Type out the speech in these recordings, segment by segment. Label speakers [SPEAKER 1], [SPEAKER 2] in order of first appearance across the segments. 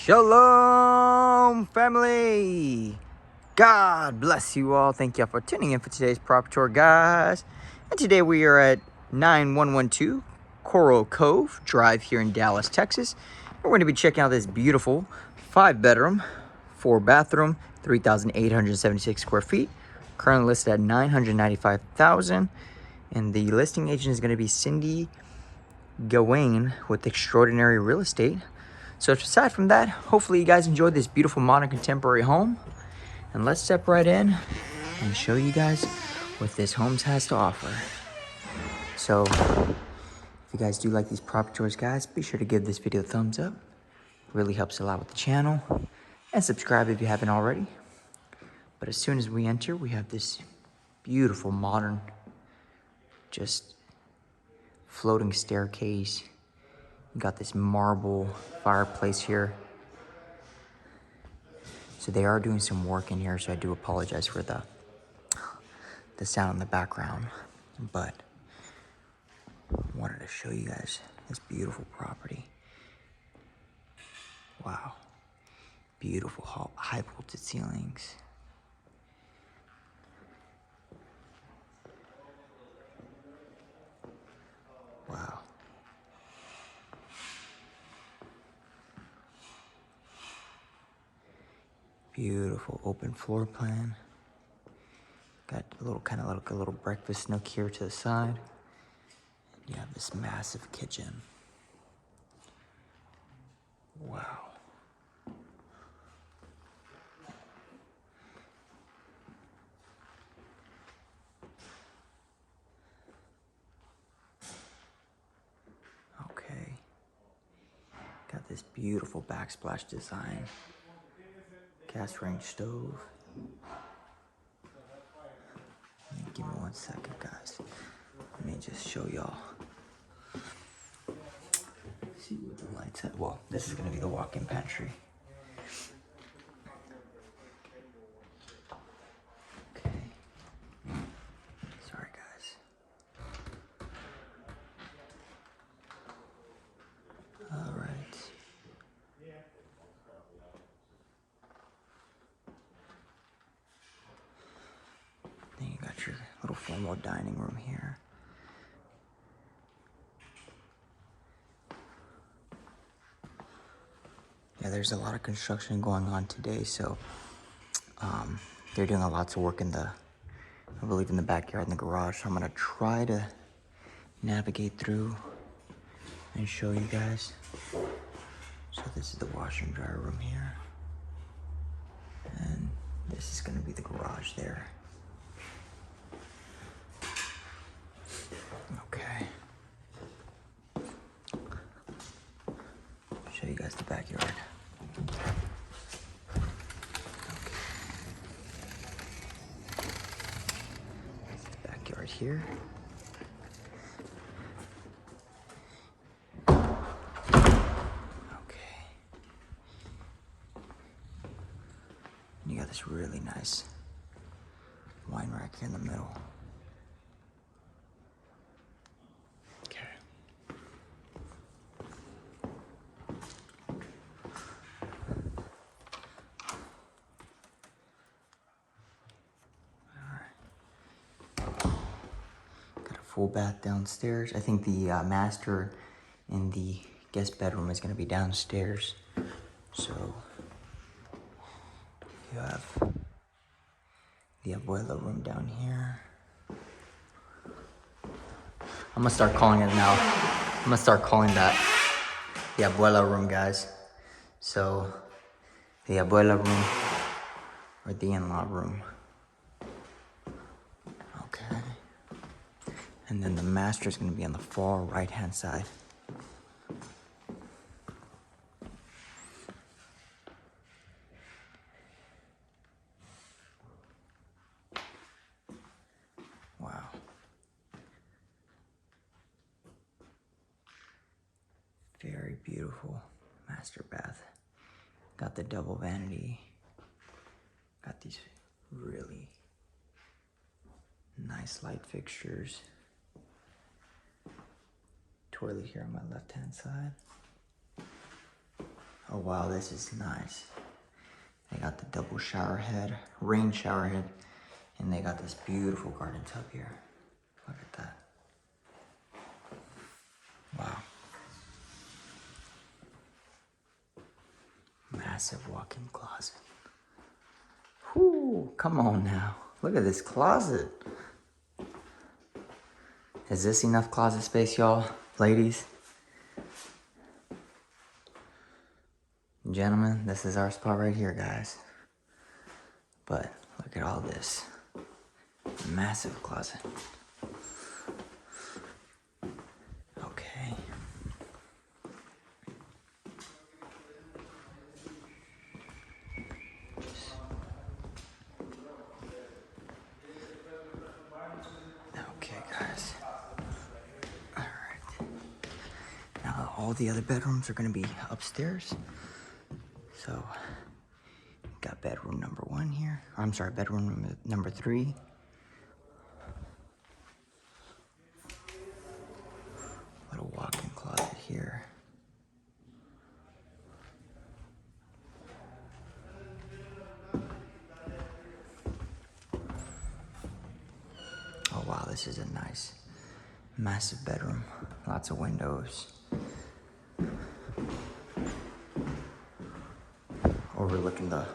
[SPEAKER 1] Shalom, family. God bless you all. Thank you all for tuning in for today's prop tour, guys. And today we are at 9112 Coral Cove Drive here in Dallas, Texas. We're going to be checking out this beautiful 5-bedroom, 4-bathroom, 3,876 square feet. Currently listed at $995,000. And the listing agent is going to be Cyndie Gawain with Extraordinary Real Estate. So aside from that, hopefully you guys enjoyed this beautiful modern contemporary home. And let's step right in and show you guys what this home has to offer. So if you guys do like these property tours, guys, be sure to give this video a thumbs up. It really helps a lot with the channel. And subscribe if you haven't already. But as soon as we enter, we have this beautiful modern, just floating staircase. You got this marble fireplace here. So they are doing some work in here, so I do apologize for the sound in the background. But I wanted to show you guys this beautiful property. Wow. Beautiful high vaulted ceilings. Wow. Beautiful open floor plan. Got a little kind of like a little breakfast nook here to the side. You have this massive kitchen. Wow. Okay. Got this beautiful backsplash design. Gas range stove. Give me 1 second, guys. Let me just show y'all. See what the lights at. Well, this is gonna be the walk-in pantry. Okay. Sorry, guys. All right. Then you got your little formal dining room here. Yeah, there's a lot of construction going on today, so they're doing lots of work in the, I believe, in the backyard and the garage. So I'm gonna try to navigate through and show you guys. So this is the washer and dryer room here. And this is gonna be the garage there. Okay. Show you guys the backyard. The backyard here. Okay. And you got this really nice wine rack here in the middle. Full bath downstairs. I think the master in the guest bedroom is going to be downstairs. So you have the abuela room down here. I'm gonna start calling it now. I'm gonna start calling that the abuela room, guys. So the abuela room or the in-law room. Okay. And then the master is going to be on the far right-hand side. Wow. Very beautiful master bath. Got the double vanity. Got these really nice light fixtures. Toilet here on my left-hand side. Oh wow, this is nice. They got the double shower head, rain shower head, and they got this beautiful garden tub here. Look at that. Wow. Massive walk-in closet. Whoo, come on now. Look at this closet. Is this enough closet space, y'all? Ladies? Gentlemen, this is our spot right here, guys. But look at all this. Massive closet. Okay. Okay, guys. All right. Now all the other bedrooms are gonna be upstairs. So, got bedroom number 1 here. I'm sorry, bedroom number 3. Little walk-in closet here. Oh wow, this is a nice, massive bedroom. Lots of windows. Overlooking the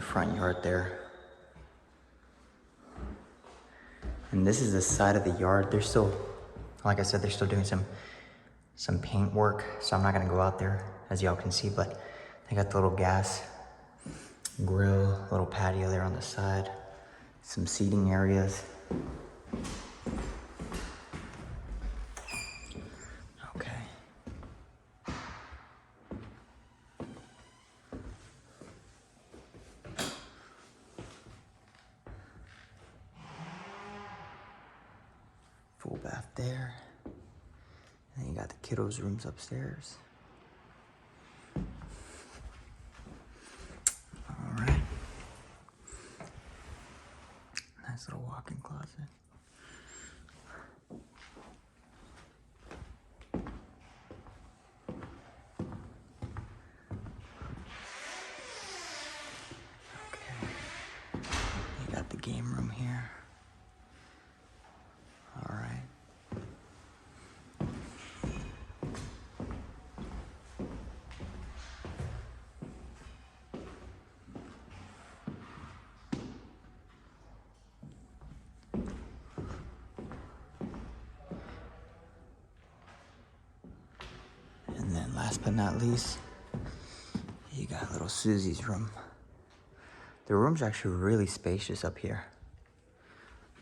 [SPEAKER 1] front yard there. And this is the side of the yard. They're still, like I said, they're still doing some paint work, so I'm not gonna go out there, as y'all can see, but they got the little gas grill, little patio there on the side, some seating areas. Okay. Full bath there. And then you got the kiddos' rooms upstairs. All right. Nice little walk-in closet. Okay. You got the game room here. All right. And then last but not least, you got little Susie's room. The room's actually really spacious up here.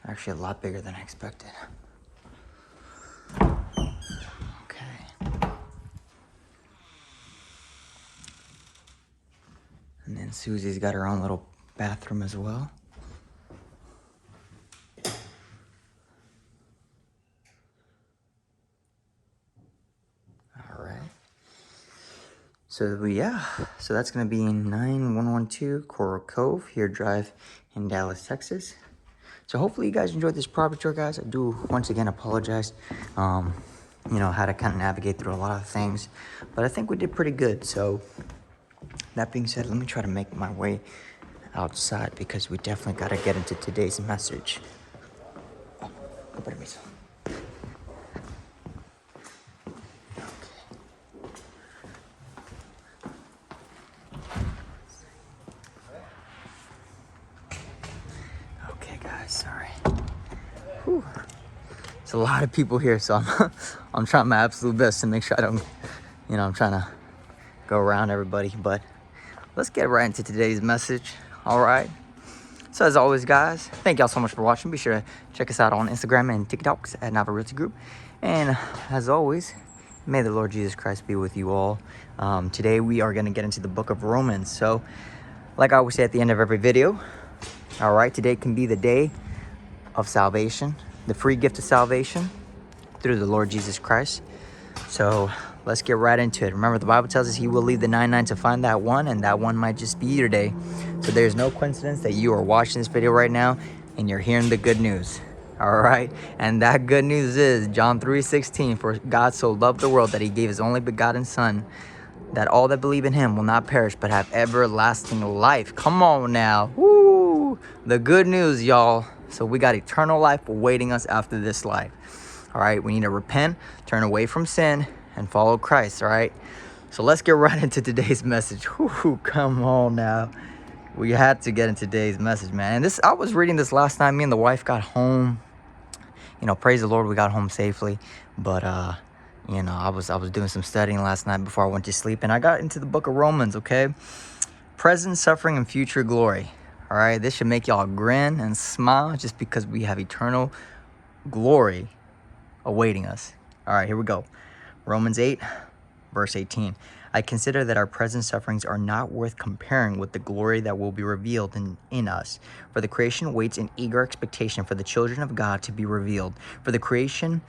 [SPEAKER 1] Actually a lot bigger than I expected. Okay. And then Susie's got her own little bathroom as well. All right. So yeah, so that's gonna be in 9112 Coral Cove here Drive in Dallas, Texas. So hopefully you guys enjoyed this property tour, guys. I do once again apologize, you know, how to kind of navigate through a lot of things, but I think we did pretty good. So that being said, let me try to make my way outside because we definitely got to get into today's message. Oh, go permiso. Okay, guys, sorry. Whew. There's a lot of people here, so I'm trying my absolute best to make sure I don't, you know, I'm trying to go around everybody, but let's get right into today's message. All right. So as always, guys, thank y'all so much for watching. Be sure to check us out on Instagram and TikToks at Nava Realty Group. And as always, may the Lord Jesus Christ be with you all. Today we are going to get into the book of Romans. So like I always say at the end of every video, all right, today can be the day of salvation, the free gift of salvation through the Lord Jesus Christ. So let's get right into it. Remember, the Bible tells us he will leave the 99 to find that one, and that one might just be you today. So there's no coincidence that you are watching this video right now and you're hearing the good news. All right. And that good news is John 3:16, for God so loved the world that he gave his only begotten son, that all that believe in him will not perish but have everlasting life. Come on now. Woo! The good news, y'all. So we got eternal life awaiting us after this life. All right, we need to repent, turn away from sin, and follow Christ, all right? So let's get right into today's message. Whew, come on now. We had to get into today's message, man. And I was reading this last night. Me and the wife got home. You know, praise the Lord, we got home safely. But, you know, I was doing some studying last night before I went to sleep. And I got into the book of Romans, okay? Present suffering and future glory. All right, this should make y'all grin and smile just because we have eternal glory awaiting us. All right, here we go. Romans 8, verse 18. I consider that our present sufferings are not worth comparing with the glory that will be revealed in us. For the creation waits in eager expectation for the children of God to be revealed. For the creation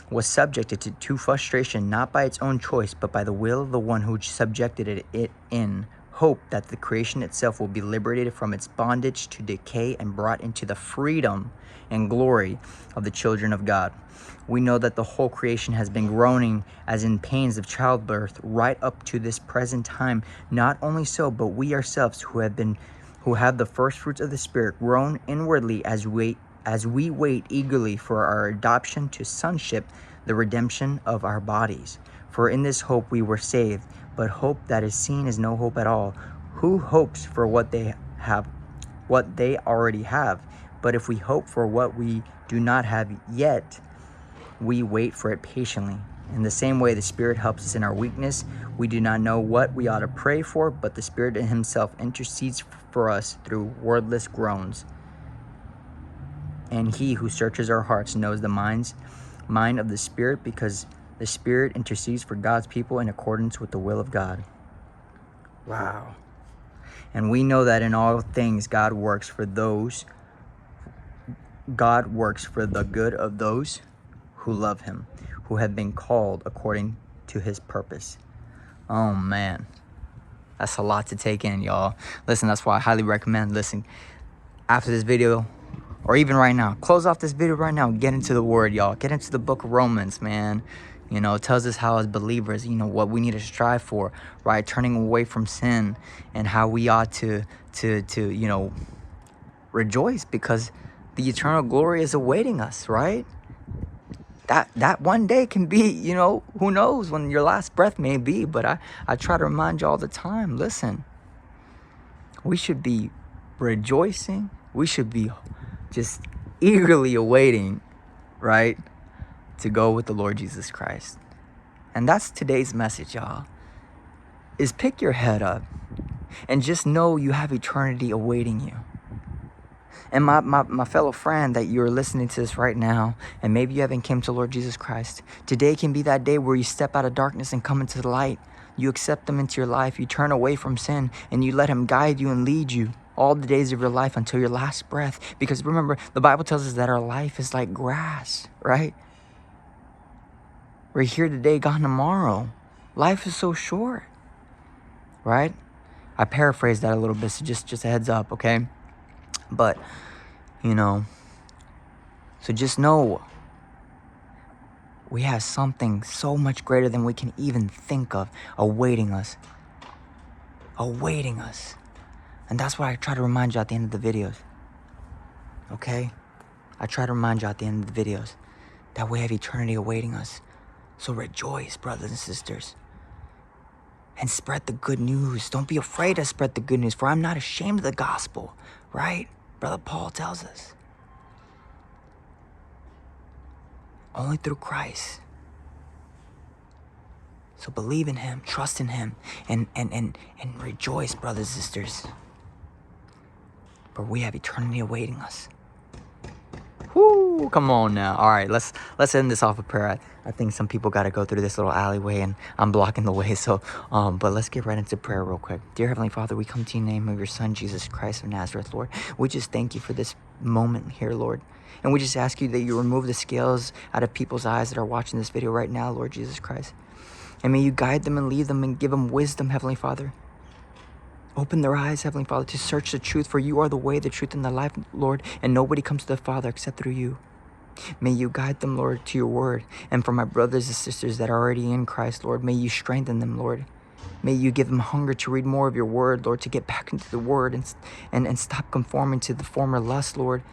[SPEAKER 1] was subjected to frustration, not by its own choice, but by the will of the one who subjected it in hope that the creation itself will be liberated from its bondage to decay and brought into the freedom and glory of the children of God. We know that the whole creation has been groaning as in pains of childbirth right up to this present time. Not only so, but we ourselves who have the first fruits of the Spirit groan inwardly as we wait eagerly for our adoption to sonship, the redemption of our bodies. For in this hope we were saved. But hope that is seen is no hope at all. Who hopes for what they already have? But if we hope for what we do not have yet, we wait for it patiently. In the same way, the Spirit helps us in our weakness. We do not know what we ought to pray for, but the Spirit himself intercedes for us through wordless groans. And he who searches our hearts knows the mind of the Spirit, because the Spirit intercedes for God's people in accordance with the will of God. Wow. And we know that in all things God works for the good of those who love him, who have been called according to his purpose. Oh man, that's a lot to take in, y'all. Listen, that's why I highly recommend, listen, after this video, or even right now, close off this video right now, get into the word, y'all. Get into the book of Romans, man. You know, it tells us how as believers, you know, what we need to strive for, right? Turning away from sin, and how we ought to you know, rejoice because the eternal glory is awaiting us, right? That one day can be, you know, who knows when your last breath may be, but I try to remind you all the time, listen, we should be rejoicing. We should be just eagerly awaiting, right, to go with the Lord Jesus Christ. And that's today's message, y'all, is pick your head up and just know you have eternity awaiting you. And my fellow friend that you're listening to this right now, and maybe you haven't came to Lord Jesus Christ, today can be that day where you step out of darkness and come into the light. You accept him into your life, you turn away from sin, and you let him guide you and lead you all the days of your life until your last breath. Because remember, the Bible tells us that our life is like grass, right? We're here today, gone tomorrow. Life is so short, right? I paraphrased that a little bit, so just a heads up, okay? But, you know, so just know we have something so much greater than we can even think of awaiting us. Awaiting us. And that's what I try to remind you at the end of the videos. Okay? I try to remind you at the end of the videos that we have eternity awaiting us. So rejoice, brothers and sisters. And spread the good news. Don't be afraid to spread the good news, for I'm not ashamed of the gospel. Right? Brother Paul tells us. Only through Christ. So believe in him, trust in him, and rejoice, brothers and sisters. For we have eternity awaiting us. Whoo, come on now. All right, let's end this off with prayer. I think some people got to go through this little alleyway, and I'm blocking the way. So, but let's get right into prayer real quick. Dear Heavenly Father, we come to you in the name of your Son, Jesus Christ of Nazareth, Lord. We just thank you for this moment here, Lord. And we just ask you that you remove the scales out of people's eyes that are watching this video right now, Lord Jesus Christ. And may you guide them and lead them and give them wisdom, Heavenly Father. Open their eyes, Heavenly Father, to search the truth, for you are the way, the truth, and the life, Lord, and nobody comes to the Father except through you. May you guide them, Lord, to your word. And for my brothers and sisters that are already in Christ, Lord, may you strengthen them, Lord. May you give them hunger to read more of your word, Lord, to get back into the word and stop conforming to the former lust, Lord.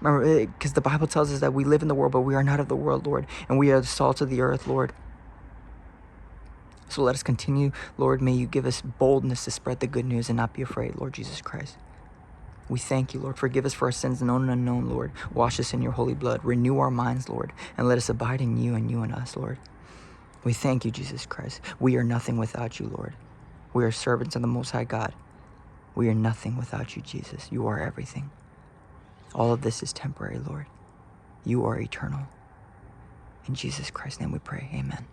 [SPEAKER 1] Remember, because the Bible tells us that we live in the world, but we are not of the world, Lord. And we are the salt of the earth, Lord. So let us continue, Lord. May you give us boldness to spread the good news and not be afraid, Lord Jesus Christ. We thank you, Lord. Forgive us for our sins, known and unknown, Lord. Wash us in your holy blood. Renew our minds, Lord. And let us abide in you and you in us, Lord. We thank you, Jesus Christ. We are nothing without you, Lord. We are servants of the Most High God. We are nothing without you, Jesus. You are everything. All of this is temporary, Lord. You are eternal. In Jesus Christ's name we pray. Amen.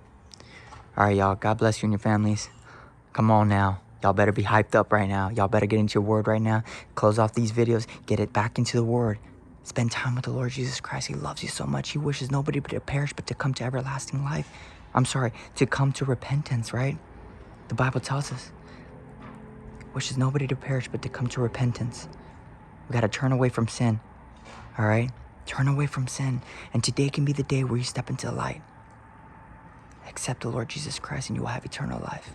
[SPEAKER 1] All right, y'all. God bless you and your families. Come on now. Y'all better be hyped up right now. Y'all better get into your word right now. Close off these videos. Get it back into the word. Spend time with the Lord Jesus Christ. He loves you so much. He wishes nobody but to perish, but to come to everlasting life. To come to repentance, right? The Bible tells us. Wishes nobody to perish, but to come to repentance. We got to turn away from sin. All right? Turn away from sin. And today can be the day where you step into the light. Accept the Lord Jesus Christ and you will have eternal life.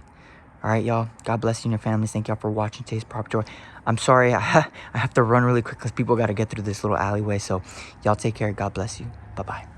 [SPEAKER 1] All right, y'all. God bless you and your families. Thank y'all for watching today's Prop Tour. I'm sorry. I have to run really quick because people got to get through this little alleyway. So y'all take care. God bless you. Bye-bye.